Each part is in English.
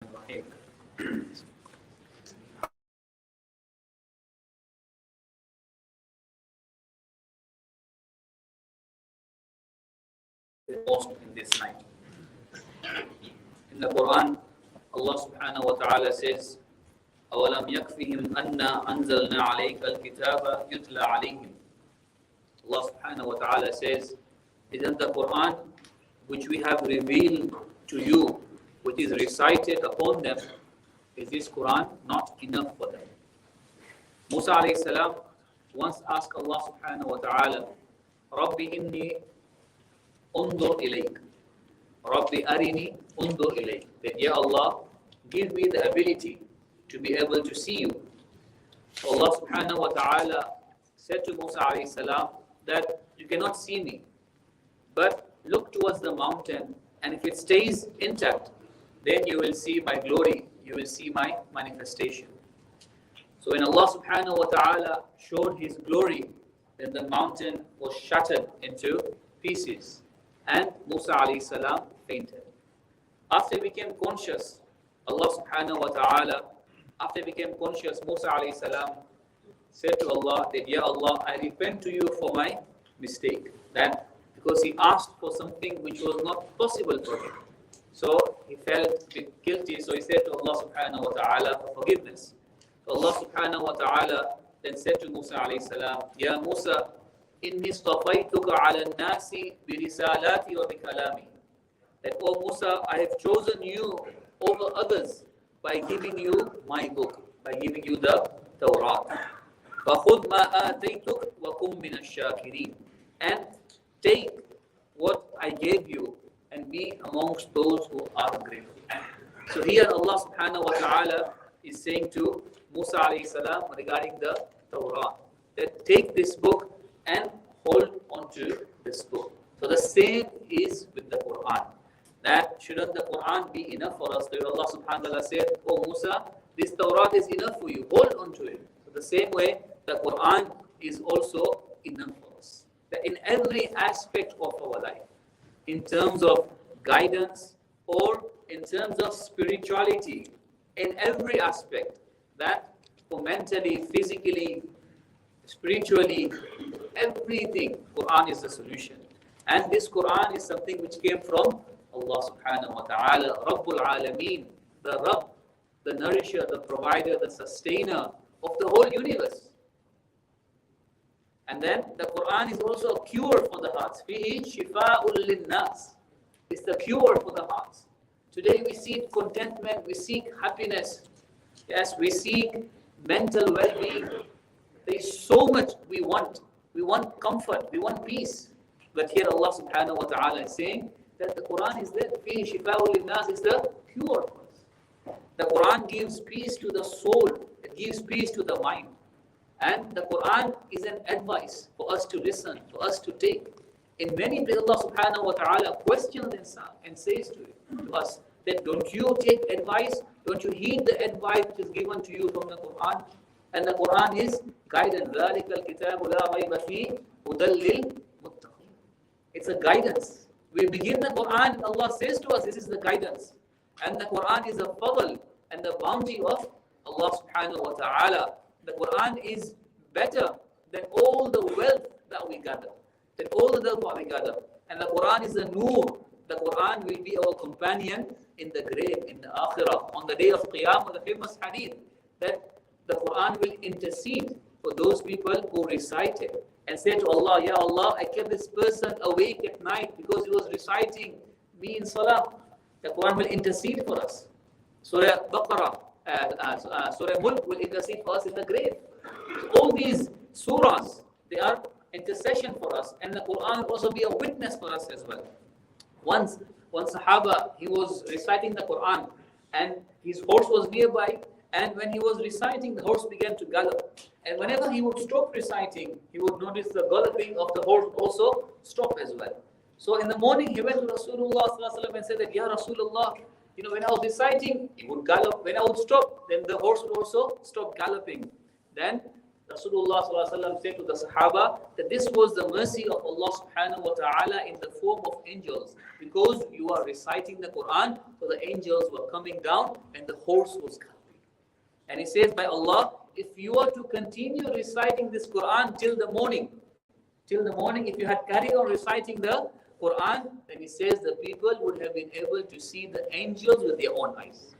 Rahim. Most in this night. In the Quran, Allah subhanahu wa ta'ala says, أَوَلَمْ يَكْفِهِمْ أَنَّا أَنزَلْنَا عَلَيْكَ الْكِتَابَ يُتْلَى عَلَيْهِمْ. Allah subhanahu wa ta'ala says, isn't the Quran which we have revealed to you, which is recited upon them, is this Quran not enough for them? Musa alayhi salam once asked Allah subhanahu wa ta'ala, Rabbi inni undur ilayk. Rabbi arini undur ilayk. That, Ya Allah, give me the ability to be able to see you. So Allah subhanahu wa ta'ala said to Musa alayhi salam that you cannot see me, but look towards the mountain, and if it stays intact, then you will see my glory, you will see my manifestation. So when Allah subhanahu wa ta'ala showed His glory, then the mountain was shattered into pieces, and Musa alayhi salam fainted. After he became conscious, Allah subhanahu wa ta'ala, after he became conscious, Musa alayhi salam said to Allah that, Ya Allah, I repent to you for my mistake. That because he asked for something which was not possible for him. So he felt a bit guilty, so he said to Allah subhanahu wa ta'ala for forgiveness. So Allah subhanahu wa ta'ala then said to Musa alayhi salam, Ya Musa, inni stafaytuka ala nasi bi risalati wa bi kalami. That, O Musa, I have chosen you over others by giving you my book, by giving you the Torah. فَخُذْ مَا آتَيْتُكَ وَكُمْ مِنَ الشَّاكِرِينَ. And take what I gave you and be amongst those who are grateful. So here Allah subhanahu wa ta'ala is saying to Musa alayhi salam regarding the Torah, that take this book and hold on to this book. So the same is with the Quran. That shouldn't the Quran be enough for us? That Allah subhanahu wa ta'ala said, Oh Musa, this Torah is enough for you, hold on to it. So the same way, the Quran is also enough for us. That in every aspect of our life, in terms of guidance or in terms of spirituality, in every aspect, that for mentally, physically, spiritually, everything, Quran is the solution. And this Quran is something which came from Allah subhanahu wa ta'ala, Rabbul Alameen, the Rabb, the nourisher, the provider, the sustainer of the whole universe. And then the Quran is also a cure for the hearts. Fihi shifa'ul linnas. It's the cure for the hearts. Today we seek contentment, we seek happiness. Yes, we seek mental well-being. There is so much we want. We want comfort, we want peace. But here Allah subhanahu wa ta'ala is saying that the Quran is there. Fihi shifa'ul linnas is the cure for us. The Quran gives peace to the soul. It gives peace to the mind. And the Quran is an advice for us to listen, for us to take. In many places, Allah subhanahu wa ta'ala questions and says to us that don't you take advice, don't you heed the advice which is given to you from the Quran? And the Quran is guidance. ذَلِكَ الْكِتَابُ لَا رَيْبَ فِيهِ هُدًى لِلْمُتَّقِينَ. It's a guidance. We begin the Quran and Allah says to us, this is the guidance. And the Quran is a fadl and the bounty of Allah subhanahu wa ta'ala. The Quran is better than all the wealth that we gather, than all the wealth that we gather. And the Quran is a nur. The Quran will be our companion in the grave, in the akhirah, on the day of Qiyamah, the famous hadith, that the Quran will intercede for those people who recite it and say to Allah, Ya Allah, I kept this person awake at night because he was reciting me in salah. The Quran will intercede for us. Surah Baqarah, Surah Mulk will intercede for us in the grave. So all these surahs, they are intercession for us, and the Quran will also be a witness for us as well. Once, one Sahaba, he was reciting the Quran, and his horse was nearby, and when he was reciting, the horse began to gallop. And whenever he would stop reciting, he would notice the galloping of the horse also stop as well. So in the morning, he went to Rasulullah and said that, Ya Rasulullah, when I was reciting, he would gallop. When I would stop, then the horse would also stop galloping. Then Rasulullah sallallahu alaihi wasallam said to the Sahaba that this was the mercy of Allah subhanahu wa ta'ala in the form of angels. Because you are reciting the Quran, so the angels were coming down and the horse was coming. And he says, by Allah, if you are to continue reciting this Quran till the morning, if you had carried on reciting the Quran, then he says the people would have been able to see the angels with their own eyes.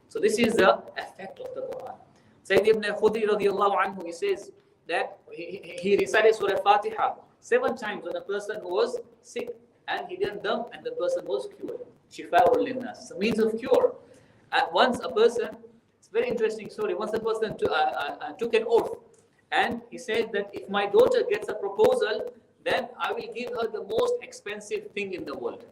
So this is the effect of the Quran. Sayyid ibn Khudri radiallahu anhu, he says that he recited Surah Fatiha 7 times when a person was sick, and he did them and the person was cured. Shifa'ul linnas, it's a means of cure. Once a person, it's a very interesting story, once a person took an oath, and he said that if my daughter gets a proposal, then I will give her the most expensive thing in the world.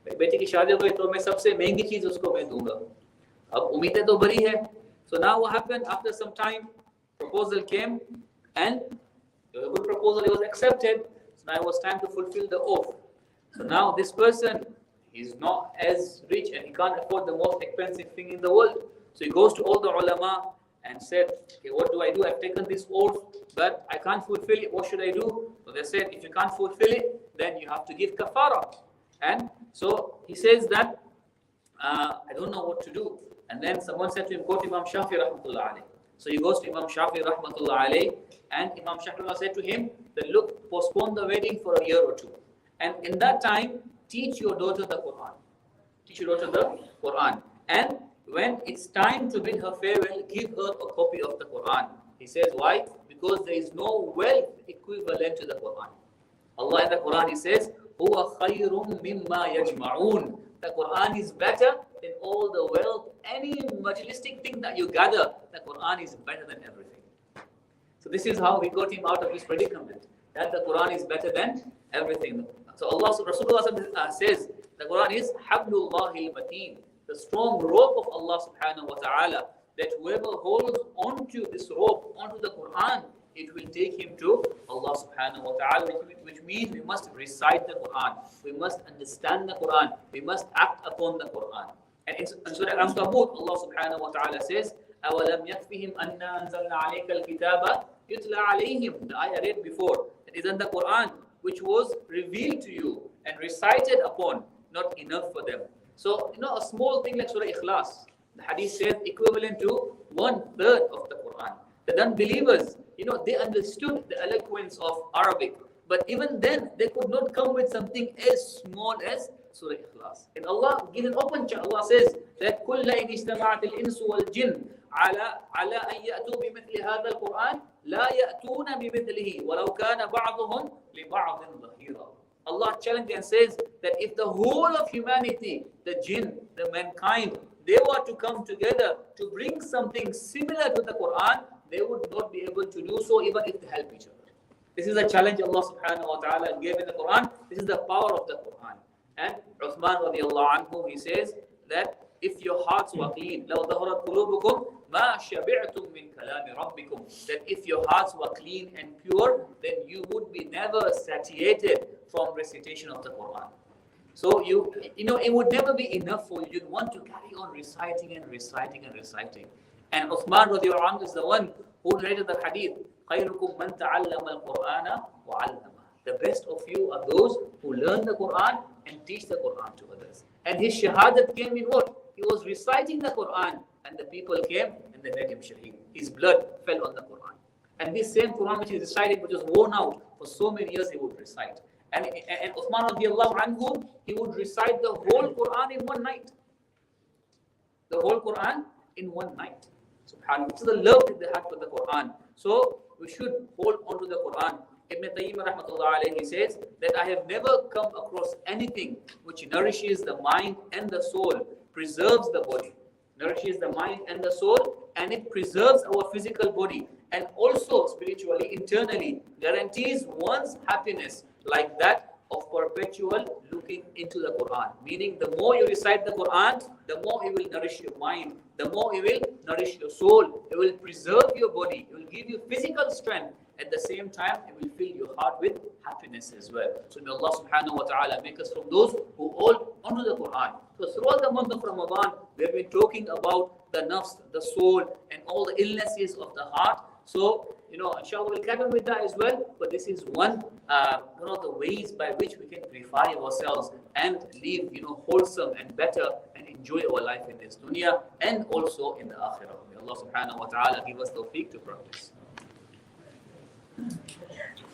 बेटी की शादी हो गई तो मैं सबसे महंगी चीज उसको मैं दूंगा. अब उम्मीदें तो बड़ी है. So now what happened? After some time, proposal came, and it was a good proposal. It was accepted. So now it was time to fulfill the oath. So now this person is not as rich and he can't afford the most expensive thing in the world. So he goes to all the ulama and said, okay, what do I do? I've taken this oath, but I can't fulfill it. What should I do? So they said, if you can't fulfill it, then you have to give kafara. And so he says that, I don't know what to do. And then someone said to him, go to Imam Shafi rahmatullah alayh. So he goes to Imam Shafi rahmatullah alayh, and Imam Shafi said to him that, look, postpone the wedding for a year or 2. And in that time, teach your daughter the Quran. Teach your daughter the Quran. And when it's time to bid her farewell, give her a copy of the Quran. He says, why? Because there is no wealth equivalent to the Quran. Allah in the Quran, He says, هُوَ خَيْرٌ مِمَّا يَجْمَعُونَ. The Quran is better than all the wealth, any materialistic thing that you gather. The Quran is better than everything. So this is how we got him out of his predicament, that the Quran is better than everything. So Rasulullah says the Quran is Hablullahi al-Mateen, the strong rope of Allah subhanahu wa ta'ala, that whoever holds onto this rope, onto the Quran, it will take him to Allah subhanahu wa ta'ala, which means we must recite the Quran, we must understand the Quran, we must act upon the Quran. And in Surah Al-Ankabut, Allah subhanahu wa ta'ala says, أَوَلَمْ يَكْفِهِمْ أَنَّا أَنزَلْنَا عَلَيْكَ الْكِتَابَ يُتْلَى عَلَيْهِمْ. The ayah I read before, that is in the Quran, which was revealed to you and recited upon, not enough for them. So, a small thing like Surah Ikhlas, the hadith says equivalent to 1/3 of the Quran. The unbelievers, they understood the eloquence of Arabic, but even then they could not come with something as small as Surah Ikhlas. And Allah gives an open chance. Allah says that كُلَّ إِنِ اجْتَمَعَتِ الْإِنسُ وَالْجِنُّ على أن يأتوا بمثل هذا القرآن لا يأتون بمثله ولو كان بعضهم لبعض ظهيرا. Allah challenges and says that if the whole of humanity, the jinn, the mankind, they were to come together to bring something similar to the Quran, they would not be able to do so even if they help each other. This is a challenge Allah subhanahu wa ta'ala gave in the Quran. This is the power of the Quran. And Uthman radiallahu anhu, he says that if your hearts were clean, لَوْ ظَهَرَتْ قُلُوبُكُمْ مَا شَبِعْتُم مِّن كَلَامِ رَبِّكُمْ, that if your hearts were clean and pure, then you would be never satiated from recitation of the Quran. So it would never be enough for you. You'd want to carry on reciting and reciting and reciting. And Uthman radiallahu anhu is the one who narrated the hadith, خَيْرُكُمْ مَنْ تَعَلَّمَ الْقُرْآنَ وَعَلَّمَهُ. The best of you are those who learn the Quran and teach the Quran to others. And his shahadat came in what? He was reciting the Quran, and the people came and they made him shaheed. His blood fell on the Quran. And this same Quran which he recited, which was worn out for so many years, he would recite. And Uthman radiallahu anhu, he would recite the whole Quran in one night. The whole Quran in one night. SubhanAllah. So the love that they had for the Quran. So we should hold on to the Quran. Ibn Taymiyyah rahmatullah alayhi says that I have never come across anything which nourishes the mind and the soul, preserves the body, nourishes the mind and the soul, and it preserves our physical body, and also spiritually, internally, guarantees one's happiness like that of perpetual looking into the Quran. Meaning the more you recite the Quran, the more it will nourish your mind, the more it will nourish your soul, it will preserve your body, it will give you physical strength. At the same time, it will fill your heart with happiness as well. So may Allah subhanahu wa ta'ala make us from those who hold onto the Quran. So throughout the month of Ramadan, we have been talking about the nafs, the soul, and all the illnesses of the heart. So, inshallah we'll carry on with that as well. But this is one the ways by which we can purify ourselves and live, wholesome and better and enjoy our life in this dunya and also in the akhirah. May Allah subhanahu wa ta'ala give us tawfiq to practice.